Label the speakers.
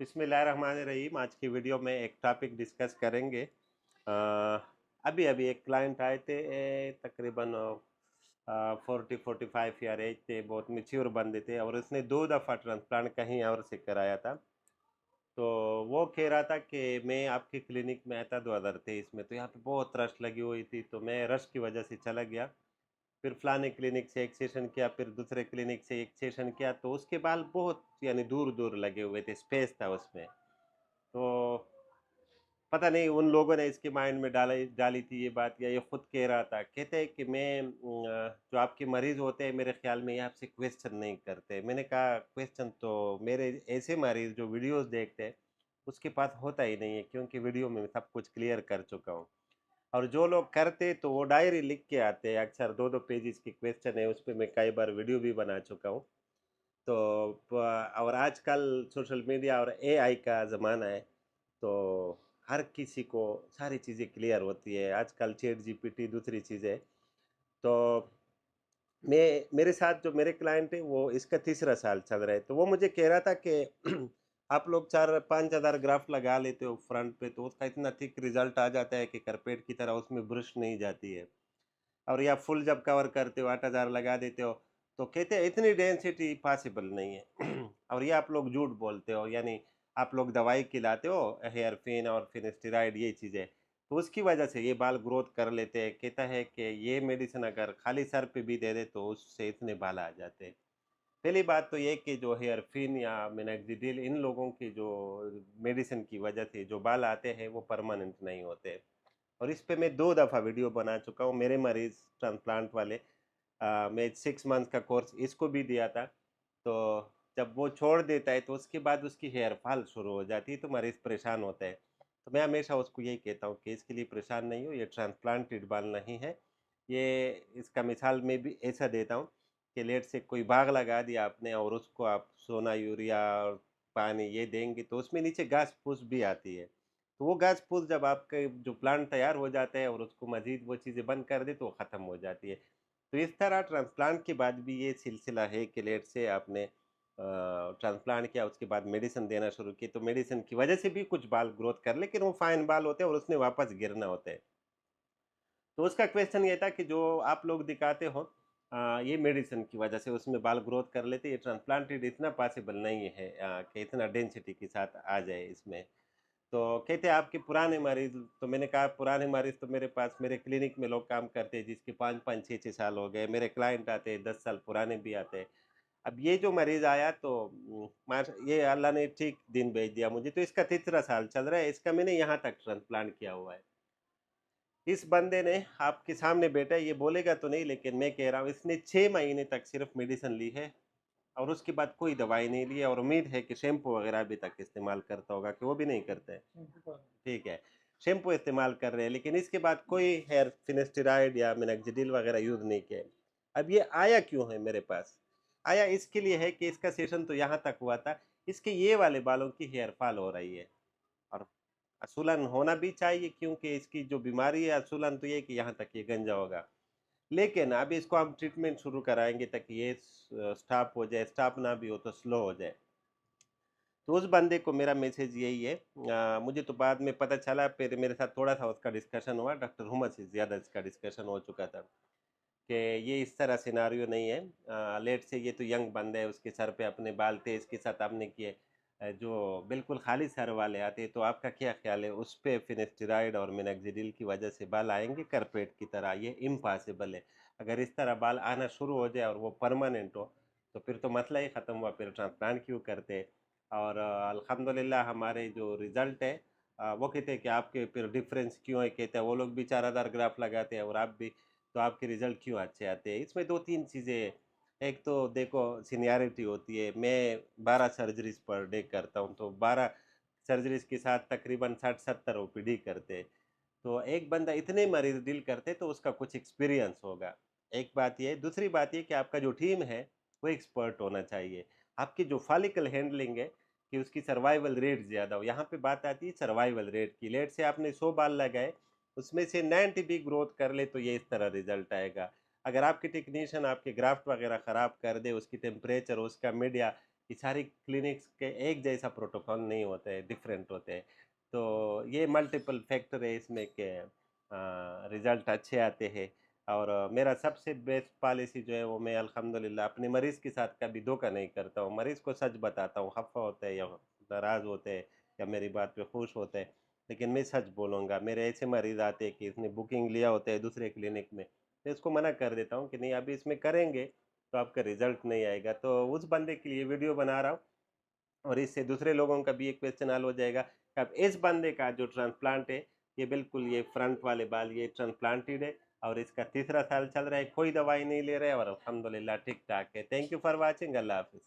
Speaker 1: बिस्मिल्लाहिर्रहमानिर्रहीम। आज की वीडियो में एक टॉपिक डिस्कस करेंगे। अभी अभी एक क्लाइंट आए थे, तकरीबन 40-45 ईयर एज थे, बहुत मैच्योर बंदे थे और उसने 2 दफ़ा ट्रांसप्लांट कहीं और से कराया था। तो वो कह रहा था कि मैं आपकी क्लिनिक में आया था 2023 में, तो यहाँ पे बहुत रश लगी हुई थी, तो मैं रश की वजह से चला गया। फिर फलाने क्लिनिक से एक सेशन किया, फिर दूसरे क्लिनिक से एक सेशन किया, तो उसके बाल बहुत यानी दूर दूर लगे हुए थे, स्पेस था उसमें। तो पता नहीं उन लोगों ने इसके माइंड में डाली डाली थी ये बात, या ये खुद कह रहा था। कहते हैं कि मैं जो आपके मरीज होते हैं मेरे ख्याल में ये आपसे क्वेश्चन नहीं करते। मैंने कहा क्वेश्चन तो मेरे ऐसे मरीज जो वीडियोस देखते हैं उसके पास होता ही नहीं है, क्योंकि वीडियो में सब कुछ क्लियर कर चुका हूँ। और जो लोग करते तो वो डायरी लिख के आते हैं, अक्सर 2-2 पेजेस की क्वेश्चन है, उस पर मैं कई बार वीडियो भी बना चुका हूँ। तो और आजकल सोशल मीडिया और एआई का ज़माना है, तो हर किसी को सारी चीज़ें क्लियर होती है। आजकल चैट जीपीटी दूसरी चीज़ है। तो मेरे साथ जो मेरे क्लाइंट है वो इसका तीसरा साल चल रहा है, तो वो मुझे कह रहा था कि आप लोग 4-5 हज़ार ग्राफ्ट लगा लेते हो फ्रंट पे, तो उसका इतना थिक रिजल्ट आ जाता है कि कारपेट की तरह उसमें ब्रश नहीं जाती है। और या फुल जब कवर करते हो 8,000 लगा देते हो, तो कहते हैं इतनी डेंसिटी पॉसिबल नहीं है। और ये आप लोग झूठ बोलते हो, यानी आप लोग दवाई खिलाते हो, हेयर फिन और फिनेस्टिराइड ये चीज़ें, तो उसकी वजह से ये बाल ग्रोथ कर लेते हैं। कहता है कि ये मेडिसिन अगर खाली सर पे भी दे दे तो उससे इतने बाल आ जाते हैं। पहली बात तो ये कि जो हेयर फिन या मिनोक्सिडिल, इन लोगों की जो मेडिसिन की वजह से जो बाल आते हैं वो परमानेंट नहीं होते। और इस पे मैं 2 दफ़ा वीडियो बना चुका हूँ। मेरे मरीज़ ट्रांसप्लांट वाले, मैं 6 मंथ का कोर्स इसको भी दिया था। तो जब वो छोड़ देता है तो उसके बाद उसकी हेयर फॉल शुरू हो जाती है, तो मरीज़ परेशान होता है। तो मैं हमेशा उसको यही कहता हूँ कि इसके लिए परेशान नहीं हो, ये ट्रांसप्लांटेड बाल नहीं है। ये इसका मिसाल मैं भी ऐसा देता हूँ कि लेट से कोई बाग लगा दिया आपने और उसको आप सोना, यूरिया और पानी ये देंगे, तो उसमें नीचे घास-फूस भी आती है। तो वो घास-फूस जब आपके जो प्लांट तैयार हो जाता है और उसको मज़ीद वो चीज़ें बंद कर दें तो वो ख़त्म हो जाती है। तो इस तरह ट्रांसप्लांट के बाद भी ये सिलसिला है कि लेट से आपने ट्रांसप्लांट किया, उसके बाद मेडिसिन देना शुरू की, तो मेडिसिन की वजह से भी कुछ बाल ग्रोथ कर, लेकिन वो फाइन बाल होते हैं और उसने वापस गिरना होता है। तो उसका क्वेश्चन ये था कि जो आप लोग दिखाते हो ये मेडिसिन की वजह से उसमें बाल ग्रोथ कर लेते, ये ट्रांसप्लांटेड इतना पॉसिबल नहीं है कि इतना डेंसिटी के साथ आ जाए इसमें। तो कहते हैं आपके पुराने मरीज़, तो मैंने कहा पुराने मरीज़ तो मेरे पास मेरे क्लिनिक में लोग काम करते हैं जिसके 5-5, 6-6 साल हो गए। मेरे क्लाइंट आते हैं, 10 साल पुराने भी आते हैं। अब ये जो मरीज़ आया तो माश ये अल्लाह ने ठीक दिन भेज दिया मुझे, तो इसका तीसरा साल चल रहा है, इसका मैंने यहाँ तक ट्रांसप्लांट किया हुआ है। इस बंदे ने आपके सामने बैठा है, ये बोलेगा तो नहीं, लेकिन मैं कह रहा हूँ इसने 6 महीने तक सिर्फ़ मेडिसिन ली है और उसके बाद कोई दवाई नहीं ली है, और उम्मीद है कि शैम्पू वगैरह अभी तक इस्तेमाल करता होगा, कि वो भी नहीं करता है? ठीक है, शैम्पू इस्तेमाल कर रहे हैं, लेकिन इसके बाद कोई हेयर फिनेस्टेरॉइड या मिनोक्सिडिल वगैरह यूज़ नहीं किया है। अब ये आया क्यों है मेरे पास? आया इसके लिए है कि इसका सेशन तो यहाँ तक हुआ था, इसके ये वाले बालों की हेयर फॉल हो रही है, और असूलन होना भी चाहिए, क्योंकि इसकी जो बीमारी है असूलन तो ये है कि यहाँ तक ये गंजा होगा। लेकिन अब इसको हम ट्रीटमेंट शुरू कराएँगे ताकि ये स्टॉप हो जाए, स्टॉप ना भी हो तो स्लो हो जाए। तो उस बंदे को मेरा मैसेज यही है, मुझे तो बाद में पता चला, फिर मेरे साथ थोड़ा-सा उसका डिस्कशन हुआ, डॉक्टर हुमा से ज़्यादा इसका डिस्कशन हो चुका था कि ये इस तरह सिनेरियो नहीं है। लेट से ये तो यंग बंदा है, उसके सर पे अपने बाल थे, इसके साथ आपने किए। जो बिल्कुल खाली सर वाले आते हैं, तो आपका क्या ख़्याल है उस पे फिनेस्टेरॉइड और मिनोक्सिडिल की वजह से बाल आएँगे कारपेट की तरह? ये इम्पॉसिबल है। अगर इस तरह बाल आना शुरू हो जाए और वो परमानेंट हो, तो फिर तो मसला ही ख़त्म हुआ, फिर ट्रांसप्लांट क्यों करते हैं? और अल्हम्दुलिल्लाह हमारे जो रिज़ल्ट है, वो कहते हैं कि आपके फिर डिफ़रेंस क्यों है? कहते हैं वो लोग भी 4,000 ग्राफ लगाते हैं और आप भी, तो आपके रिज़ल्ट क्यों अच्छे आते हैं? इसमें 2-3 चीज़ें हैं। एक तो देखो सीनियरिटी होती है, मैं 12 सर्जरीज़ पर डे करता हूँ, तो 12 सर्जरीज़ के साथ तकरीबन 60-70 ओपीडी करते हैं। तो एक बंदा इतने मरीज़ डील करते तो उसका कुछ एक्सपीरियंस होगा। एक बात ये है, दूसरी बात ये कि आपका जो टीम है, वो एक्सपर्ट होना चाहिए। आपकी जो फॉलिकल हैंडलिंग है, कि उसकी सर्वाइवल रेट ज़्यादा हो। यहाँ पे बात आती है सर्वाइवल रेट की। लेट से आपने 100 बाल लगाए, उसमें से 90 भी ग्रोथ कर ले तो ये इस तरह रिज़ल्ट आएगा। अगर आपके टेक्नीशियन आपके ग्राफ्ट वगैरह ख़राब कर दे, उसकी टेम्परेचर, उसका मीडिया कि सारी क्लिनिक्स के एक जैसा प्रोटोकॉल नहीं होता है, डिफरेंट होते हैं। तो ये मल्टीपल फैक्टर है इसमें कि रिज़ल्ट अच्छे आते हैं। और मेरा सबसे बेस्ट पॉलिसी जो है वो मैं अल्हम्दुलिल्लाह अपने मरीज़ के साथ कभी धोखा नहीं करता हूँ। मरीज़ को सच बताता हूँ, खफ़ा होता है या नाराज़ होते हैं या मेरी बात पे खुश होते हैं, लेकिन मैं सच बोलूँगा। मेरे ऐसे मरीज़ आते हैं कि इसने बुकिंग लिया होता है दूसरे क्लिनिक में, मैं इसको मना कर देता हूँ कि नहीं अभी इसमें करेंगे तो आपका रिज़ल्ट नहीं आएगा। तो उस बंदे के लिए वीडियो बना रहा हूँ और इससे दूसरे लोगों का भी एक क्वेश्चन हल हो जाएगा कि अब इस बंदे का जो ट्रांसप्लांट है, ये बिल्कुल ये फ्रंट वाले बाल ये ट्रांसप्लांटेड है और इसका तीसरा साल चल रहा है, कोई दवाई नहीं ले रहा है और अल्हम्दुलिल्लाह ठीक-ठाक है। Thank you for watching. अल्लाह हाफ़िज़।